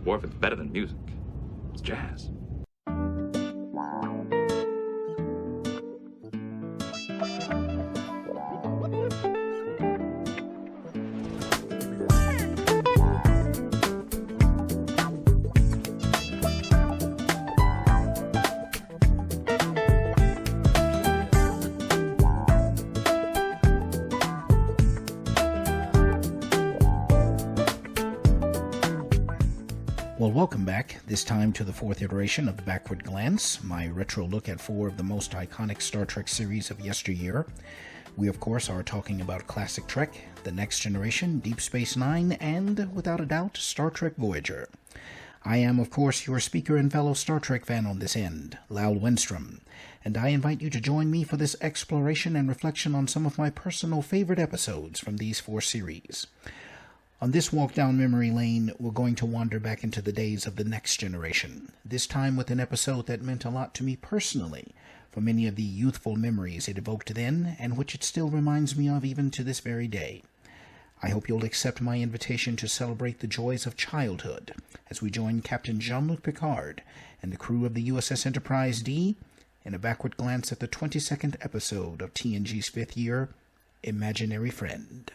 Or if it's better than music, it's jazz. Well, welcome back, this time to the fourth iteration of Backward Glance, my retro look at 4 of the most iconic Star Trek series of yesteryear. We, of course, are talking about Classic Trek, The Next Generation, Deep Space Nine, and, without a doubt, Star Trek Voyager. I am, of course, your speaker and fellow Star Trek fan on this end, Lal Wenstrom, and I invite you to join me for this exploration and reflection on some of my personal favorite episodes from these 4 series. On this walk down memory lane, we're going to wander back into the days of The Next Generation, this time with an episode that meant a lot to me personally, for many of the youthful memories it evoked then, and which it still reminds me of even to this very day. I hope you'll accept my invitation to celebrate the joys of childhood, as we join Captain Jean-Luc Picard and the crew of the USS Enterprise D in a backward glance at the 22nd episode of TNG's 5th year, Imaginary Friend.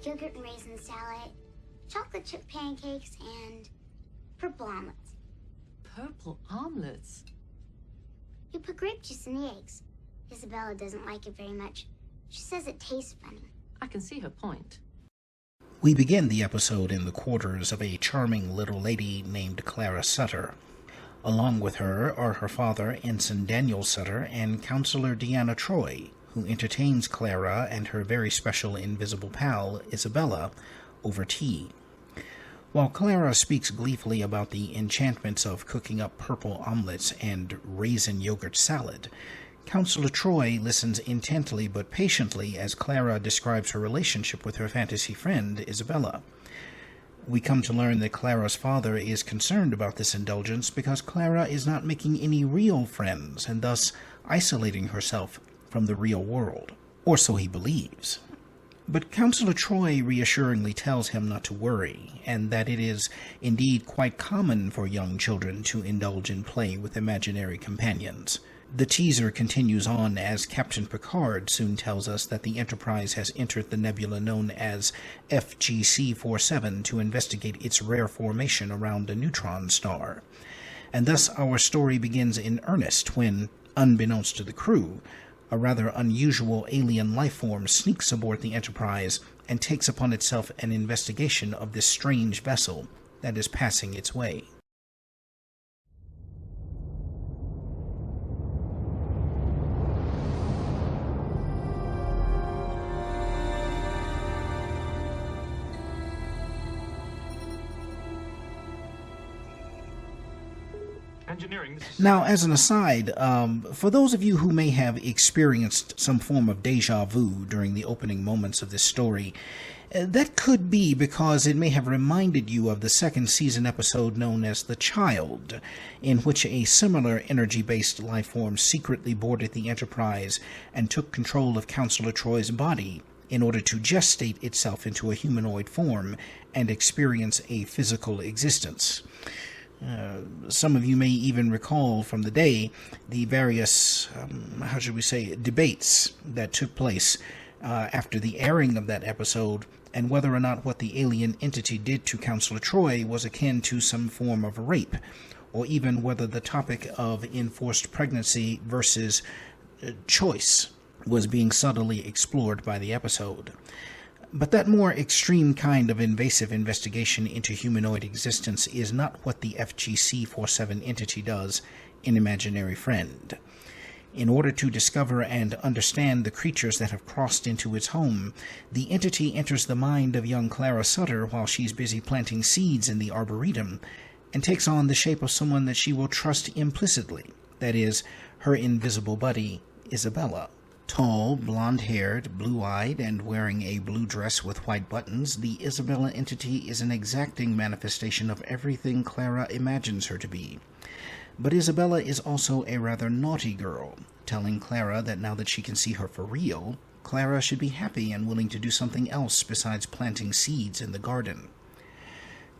Yogurt and raisin salad, chocolate chip pancakes, and purple omelets. Purple omelets? You put grape juice in the eggs. Isabella doesn't like it very much. She says it tastes funny. I can see her point. We begin the episode in the quarters of a charming little lady named Clara Sutter. Along with her are her father, Ensign Daniel Sutter, and Counselor Deanna Troi, who entertains Clara and her very special invisible pal, Isabella, over tea. While Clara speaks gleefully about the enchantments of cooking up purple omelets and raisin yogurt salad, Counselor Troi listens intently but patiently as Clara describes her relationship with her fantasy friend, Isabella. We come to learn that Clara's father is concerned about this indulgence because Clara is not making any real friends and thus isolating herself from the real world, or so he believes. But Counselor Troi reassuringly tells him not to worry, and that it is indeed quite common for young children to indulge in play with imaginary companions. The teaser continues on as Captain Picard soon tells us that the Enterprise has entered the nebula known as FGC-47 to investigate its rare formation around a neutron star. And thus our story begins in earnest when, unbeknownst to the crew, a rather unusual alien life form sneaks aboard the Enterprise and takes upon itself an investigation of this strange vessel that is passing its way. Now, as an aside, for those of you who may have experienced some form of deja vu during the opening moments of this story, that could be because it may have reminded you of the second season episode known as The Child, in which a similar energy-based life form secretly boarded the Enterprise and took control of Counselor Troi's body in order to gestate itself into a humanoid form and experience a physical existence. Some of you may even recall from the day the various, debates that took place after the airing of that episode, and whether or not what the alien entity did to Counselor Troi was akin to some form of rape, or even whether the topic of enforced pregnancy versus choice was being subtly explored by the episode. But that more extreme kind of invasive investigation into humanoid existence is not what the FGC-47 entity does in Imaginary Friend. In order to discover and understand the creatures that have crossed into its home, the entity enters the mind of young Clara Sutter while she's busy planting seeds in the Arboretum, and takes on the shape of someone that she will trust implicitly, that is, her invisible buddy, Isabella. Tall, blonde-haired, blue-eyed, and wearing a blue dress with white buttons, the Isabella entity is an exacting manifestation of everything Clara imagines her to be. But Isabella is also a rather naughty girl, telling Clara that now that she can see her for real, Clara should be happy and willing to do something else besides planting seeds in the garden.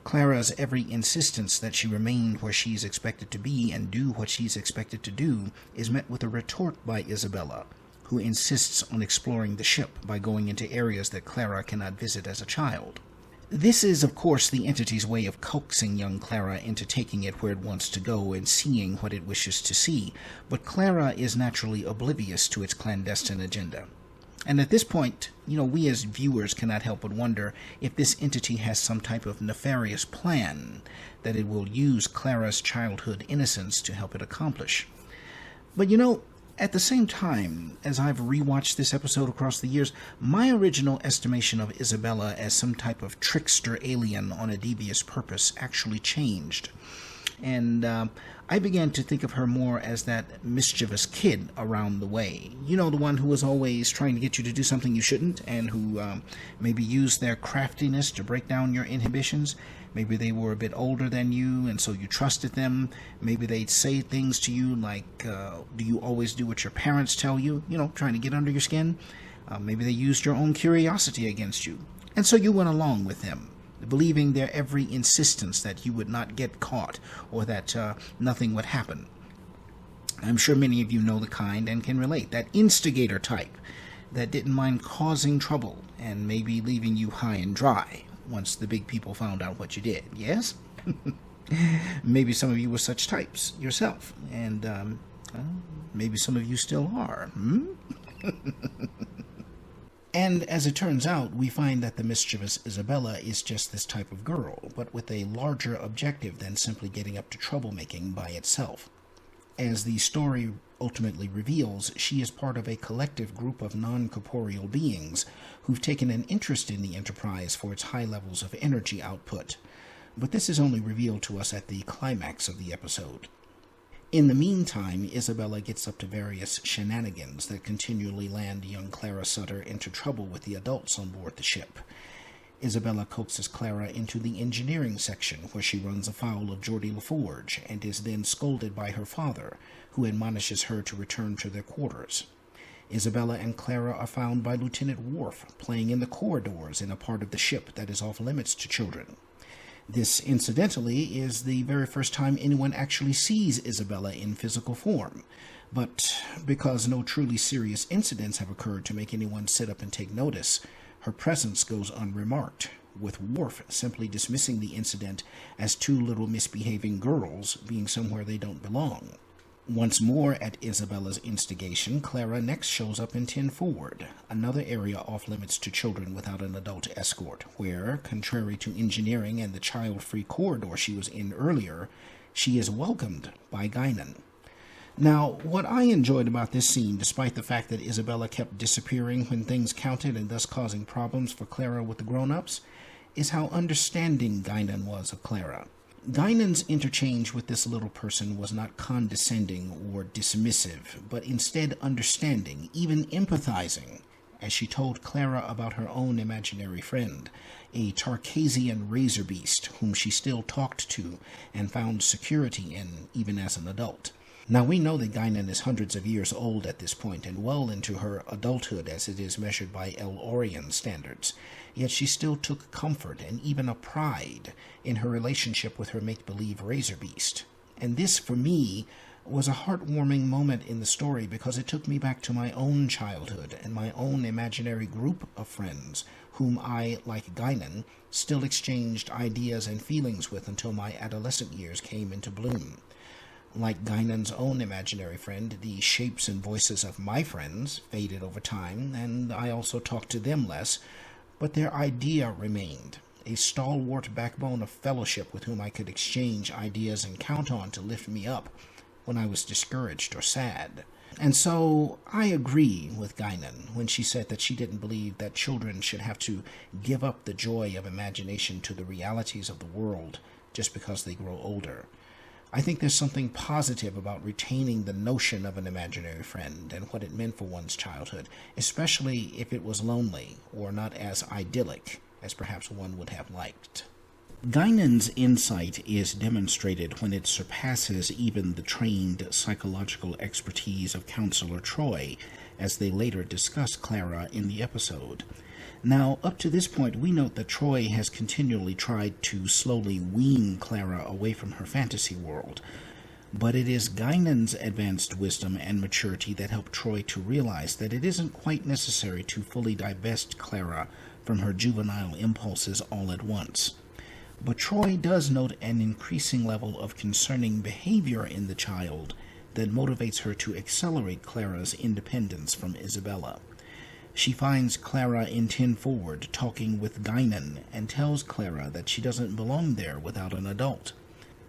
Clara's every insistence that she remain where she's expected to be and do what she's expected to do is met with a retort by Isabella, who insists on exploring the ship by going into areas that Clara cannot visit as a child. This is, of course, the entity's way of coaxing young Clara into taking it where it wants to go and seeing what it wishes to see, but Clara is naturally oblivious to its clandestine agenda. And at this point, we as viewers cannot help but wonder if this entity has some type of nefarious plan that it will use Clara's childhood innocence to help it accomplish. But at the same time, as I've rewatched this episode across the years, my original estimation of Isabella as some type of trickster alien on a devious purpose actually changed. And I began to think of her more as that mischievous kid around the way. The one who was always trying to get you to do something you shouldn't, and who maybe used their craftiness to break down your inhibitions. Maybe they were a bit older than you, and so you trusted them. Maybe they'd say things to you like, do you always do what your parents tell you? Trying to get under your skin. Maybe they used your own curiosity against you. And so you went along with them, believing their every insistence that you would not get caught or that nothing would happen. I'm sure many of you know the kind and can relate. That instigator type that didn't mind causing trouble and maybe leaving you high and dry once the big people found out what you did. Yes? Maybe some of you were such types yourself, and maybe some of you still are. And as it turns out, we find that the mischievous Isabella is just this type of girl, but with a larger objective than simply getting up to troublemaking by itself. As the story ultimately reveals, she is part of a collective group of non-corporeal beings who've taken an interest in the Enterprise for its high levels of energy output. But this is only revealed to us at the climax of the episode. In the meantime, Isabella gets up to various shenanigans that continually land young Clara Sutter into trouble with the adults on board the ship. Isabella coaxes Clara into the engineering section, where she runs afoul of Geordi LaForge and is then scolded by her father, who admonishes her to return to their quarters. Isabella and Clara are found by Lieutenant Worf playing in the corridors in a part of the ship that is off limits to children. This, incidentally, is the very first time anyone actually sees Isabella in physical form, but because no truly serious incidents have occurred to make anyone sit up and take notice, her presence goes unremarked, with Worf simply dismissing the incident as two little misbehaving girls being somewhere they don't belong. Once more, at Isabella's instigation, Clara next shows up in 10 Forward, another area off-limits to children without an adult escort, where, contrary to engineering and the child-free corridor she was in earlier, she is welcomed by Guinan. Now, what I enjoyed about this scene, despite the fact that Isabella kept disappearing when things counted and thus causing problems for Clara with the grown-ups, is how understanding Guinan was of Clara. Guinan's interchange with this little person was not condescending or dismissive, but instead understanding, even empathizing, as she told Clara about her own imaginary friend, a Tarkasian razor beast whom she still talked to and found security in even as an adult. Now, we know that Guinan is hundreds of years old at this point and well into her adulthood as it is measured by El-Orion standards, yet she still took comfort and even a pride in her relationship with her make-believe razor beast. And this, for me, was a heartwarming moment in the story because it took me back to my own childhood and my own imaginary group of friends whom I, like Guinan, still exchanged ideas and feelings with until my adolescent years came into bloom. Like Guinan's own imaginary friend, the shapes and voices of my friends faded over time, and I also talked to them less, but their idea remained, a stalwart backbone of fellowship with whom I could exchange ideas and count on to lift me up when I was discouraged or sad. And so I agree with Guinan when she said that she didn't believe that children should have to give up the joy of imagination to the realities of the world just because they grow older. I think there's something positive about retaining the notion of an imaginary friend and what it meant for one's childhood, especially if it was lonely or not as idyllic as perhaps one would have liked. Guinan's insight is demonstrated when it surpasses even the trained psychological expertise of Counselor Troy, as they later discuss Clara in the episode. Now, up to this point, we note that Troy has continually tried to slowly wean Clara away from her fantasy world, but it is Guinan's advanced wisdom and maturity that help Troy to realize that it isn't quite necessary to fully divest Clara from her juvenile impulses all at once. But Troy does note an increasing level of concerning behavior in the child that motivates her to accelerate Clara's independence from Isabella. She finds Clara in 10 Forward talking with Guinan and tells Clara that she doesn't belong there without an adult.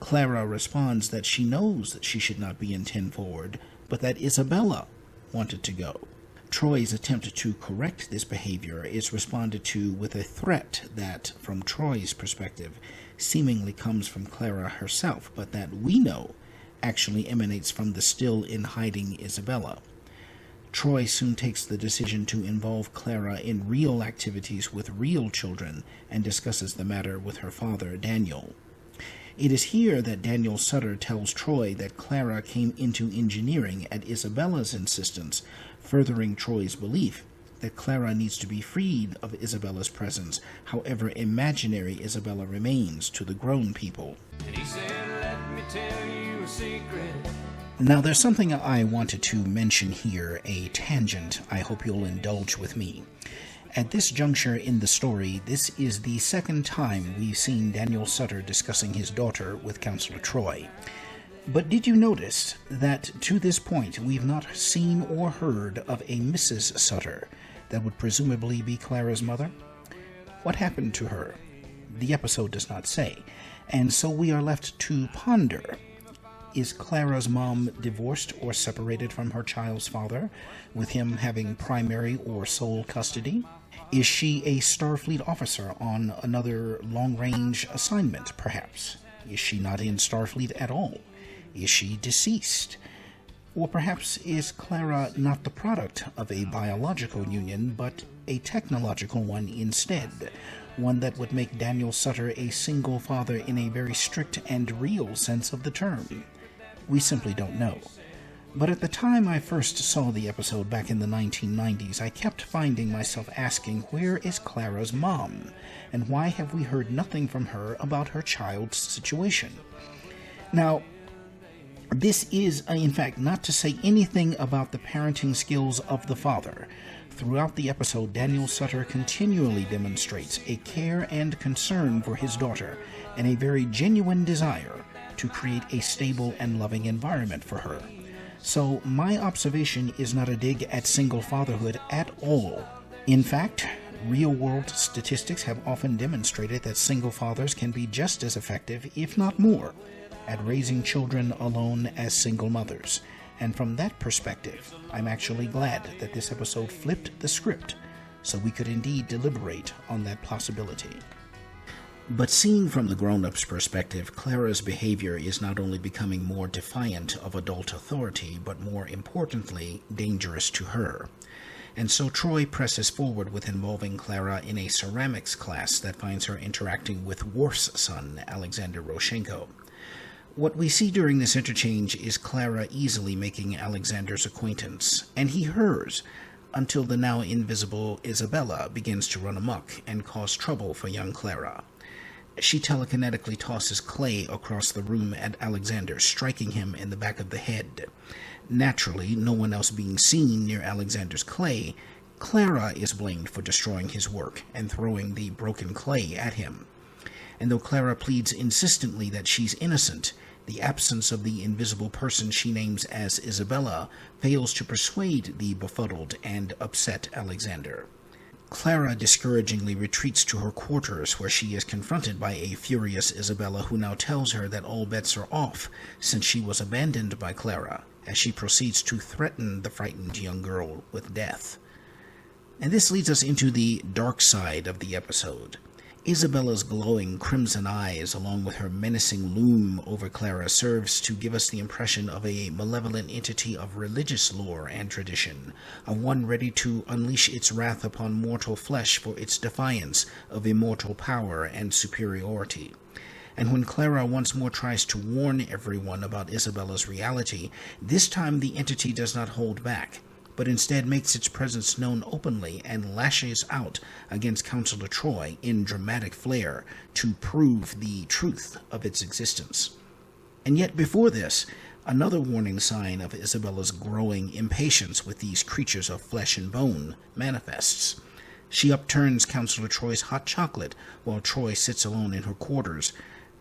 Clara responds that she knows that she should not be in 10 Forward, but that Isabella wanted to go. Troy's attempt to correct this behavior is responded to with a threat that, from Troy's perspective, seemingly comes from Clara herself, but that we know actually emanates from the still-in-hiding Isabella. Troy soon takes the decision to involve Clara in real activities with real children and discusses the matter with her father, Daniel. It is here that Daniel Sutter tells Troy that Clara came into engineering at Isabella's insistence, furthering Troy's belief that Clara needs to be freed of Isabella's presence, however imaginary Isabella remains to the grown people. And he said, "Let me tell you a secret." Now, there's something I wanted to mention here, a tangent I hope you'll indulge with me. At this juncture in the story, this is the second time we've seen Daniel Sutter discussing his daughter with Counselor Troy. But did you notice that to this point we've not seen or heard of a Mrs. Sutter that would presumably be Clara's mother? What happened to her? The episode does not say, and so we are left to ponder. Is Clara's mom divorced or separated from her child's father, with him having primary or sole custody? Is she a Starfleet officer on another long-range assignment, perhaps? Is she not in Starfleet at all? Is she deceased? Or perhaps is Clara not the product of a biological union, but a technological one instead, one that would make Daniel Sutter a single father in a very strict and real sense of the term? We simply don't know. But at the time I first saw the episode back in the 1990s, I kept finding myself asking, where is Clara's mom? And why have we heard nothing from her about her child's situation? Now, this is, in fact, not to say anything about the parenting skills of the father. Throughout the episode, Daniel Sutter continually demonstrates a care and concern for his daughter, and a very genuine desire to create a stable and loving environment for her. So my observation is not a dig at single fatherhood at all. In fact, real-world statistics have often demonstrated that single fathers can be just as effective, if not more, at raising children alone as single mothers. And from that perspective, I'm actually glad that this episode flipped the script so we could indeed deliberate on that possibility. But seen from the grown-up's perspective, Clara's behavior is not only becoming more defiant of adult authority, but more importantly, dangerous to her. And so Troy presses forward with involving Clara in a ceramics class that finds her interacting with Worf's son, Alexander Roshenko. What we see during this interchange is Clara easily making Alexander's acquaintance, and he hers, until the now invisible Isabella begins to run amok and cause trouble for young Clara. She telekinetically tosses clay across the room at Alexander, striking him in the back of the head. Naturally, no one else being seen near Alexander's clay, Clara is blamed for destroying his work and throwing the broken clay at him. And though Clara pleads insistently that she's innocent, the absence of the invisible person she names as Isabella fails to persuade the befuddled and upset Alexander. Clara discouragingly retreats to her quarters, where she is confronted by a furious Isabella who now tells her that all bets are off since she was abandoned by Clara, as she proceeds to threaten the frightened young girl with death. And this leads us into the dark side of the episode. Isabella's glowing crimson eyes, along with her menacing loom over Clara, serves to give us the impression of a malevolent entity of religious lore and tradition, of one ready to unleash its wrath upon mortal flesh for its defiance of immortal power and superiority. And when Clara once more tries to warn everyone about Isabella's reality, this time the entity does not hold back, but instead makes its presence known openly and lashes out against Counselor Troy in dramatic flair to prove the truth of its existence. And yet before this, another warning sign of Isabella's growing impatience with these creatures of flesh and bone manifests. She upturns Counselor Troy's hot chocolate while Troy sits alone in her quarters,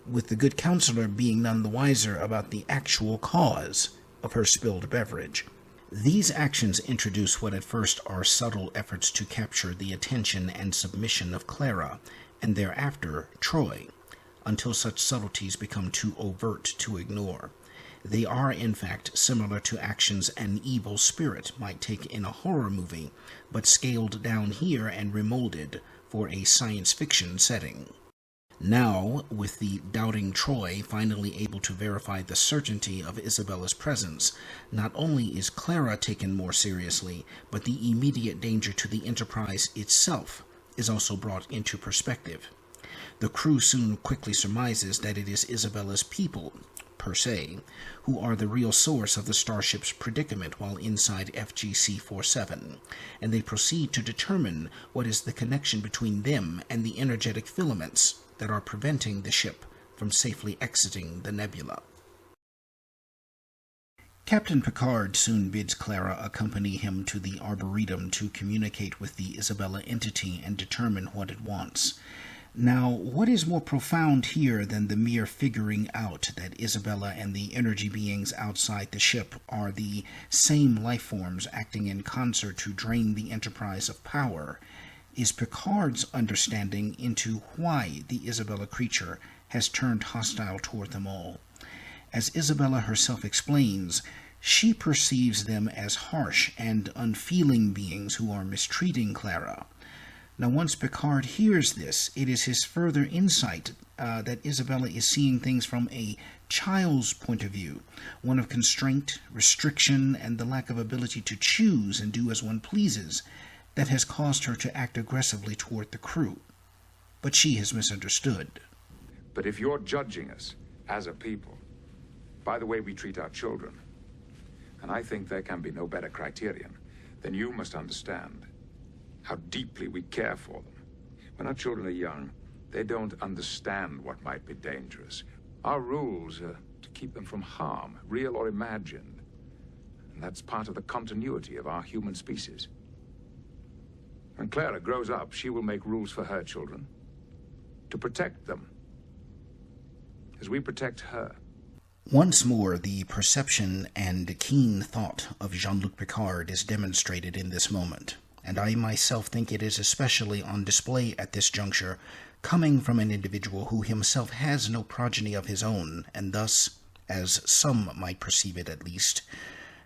with the good counselor being none the wiser about the actual cause of her spilled beverage. These actions introduce what at first are subtle efforts to capture the attention and submission of Clara, and thereafter Troy, until such subtleties become too overt to ignore. They are, in fact, similar to actions an evil spirit might take in a horror movie, but scaled down here and remolded for a science fiction setting. Now, with the doubting Troy finally able to verify the certainty of Isabella's presence, not only is Clara taken more seriously, but the immediate danger to the Enterprise itself is also brought into perspective. The crew soon quickly surmises that it is Isabella's people, per se, who are the real source of the starship's predicament while inside FGC-47, and they proceed to determine what is the connection between them and the energetic filaments that are preventing the ship from safely exiting the nebula. Captain Picard soon bids Clara accompany him to the Arboretum to communicate with the Isabella entity and determine what it wants. Now, what is more profound here than the mere figuring out that Isabella and the energy beings outside the ship are the same life forms acting in concert to drain the Enterprise of power, is Picard's understanding into why the Isabella creature has turned hostile toward them all. As Isabella herself explains, she perceives them as harsh and unfeeling beings who are mistreating Clara. Now, once Picard hears this, it is his further insight that Isabella is seeing things from a child's point of view, one of constraint, restriction, and the lack of ability to choose and do as one pleases, that has caused her to act aggressively toward the crew. But she has misunderstood. But if you're judging us as a people by the way we treat our children, and I think there can be no better criterion, then you must understand how deeply we care for them. When our children are young, they don't understand what might be dangerous. Our rules are to keep them from harm, real or imagined. And that's part of the continuity of our human species. When Clara grows up, she will make rules for her children to protect them as we protect her. Once more, the perception and keen thought of Jean-Luc Picard is demonstrated in this moment, and I myself think it is especially on display at this juncture, coming from an individual who himself has no progeny of his own, and thus, as some might perceive it at least,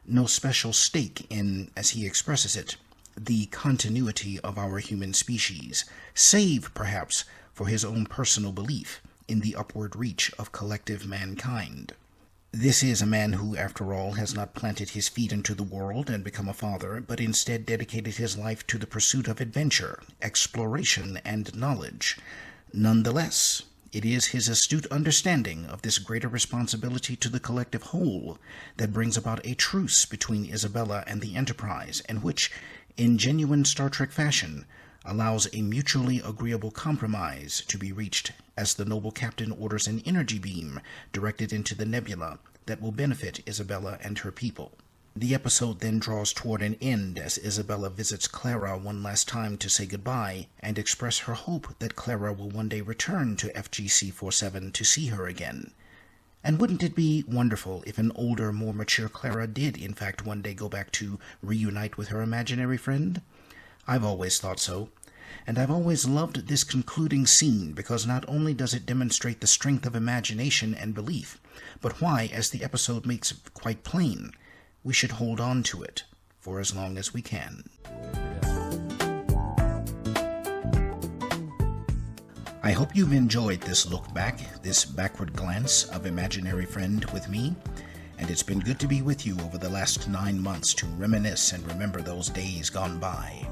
no special stake in, as he expresses it, the continuity of our human species, save, perhaps, for his own personal belief in the upward reach of collective mankind. This is a man who, after all, has not planted his feet into the world and become a father, but instead dedicated his life to the pursuit of adventure, exploration, and knowledge. Nonetheless, it is his astute understanding of this greater responsibility to the collective whole that brings about a truce between Isabella and the Enterprise, and which, in genuine Star Trek fashion, allows a mutually agreeable compromise to be reached as the noble captain orders an energy beam directed into the nebula that will benefit Isabella and her people. The episode then draws toward an end as Isabella visits Clara one last time to say goodbye and express her hope that Clara will one day return to FGC-47 to see her again. And wouldn't it be wonderful if an older, more mature Clara did, in fact, one day go back to reunite with her imaginary friend? I've always thought so. And I've always loved this concluding scene because not only does it demonstrate the strength of imagination and belief, but why, as the episode makes quite plain, we should hold on to it for as long as we can. I hope you've enjoyed this look back, this backward glance of Imaginary Friend with me, and it's been good to be with you over the last 9 months to reminisce and remember those days gone by.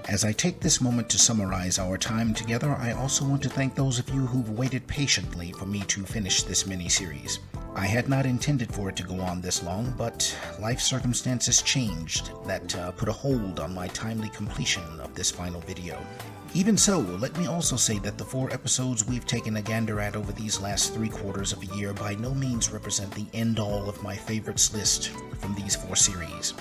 As I take this moment to summarize our time together, I also want to thank those of you who've waited patiently for me to finish this mini-series. I had not intended for it to go on this long, but life circumstances changed that put a hold on my timely completion of this final video. Even so, let me also say that the 4 episodes we've taken a gander at over these last 3/4 of a year by no means represent the end-all of my favorites list from these 4 series.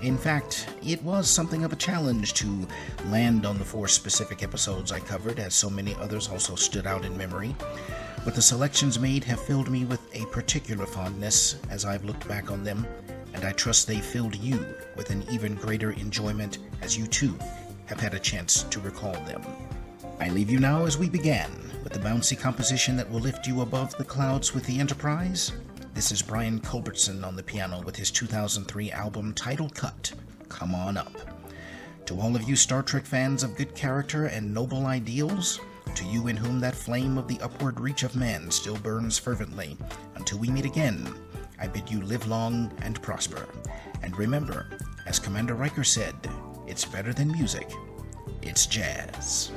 In fact, it was something of a challenge to land on the 4 specific episodes I covered, as so many others also stood out in memory. But the selections made have filled me with a particular fondness as I've looked back on them, and I trust they filled you with an even greater enjoyment as you too have had a chance to recall them. I leave you now as we began with the bouncy composition that will lift you above the clouds with the Enterprise. This is Brian Culbertson on the piano with his 2003 album Title Cut, Come On Up. To all of you Star Trek fans of good character and noble ideals, to you in whom that flame of the upward reach of man still burns fervently, until we meet again, I bid you live long and prosper. And remember, as Commander Riker said, it's better than music, it's jazz.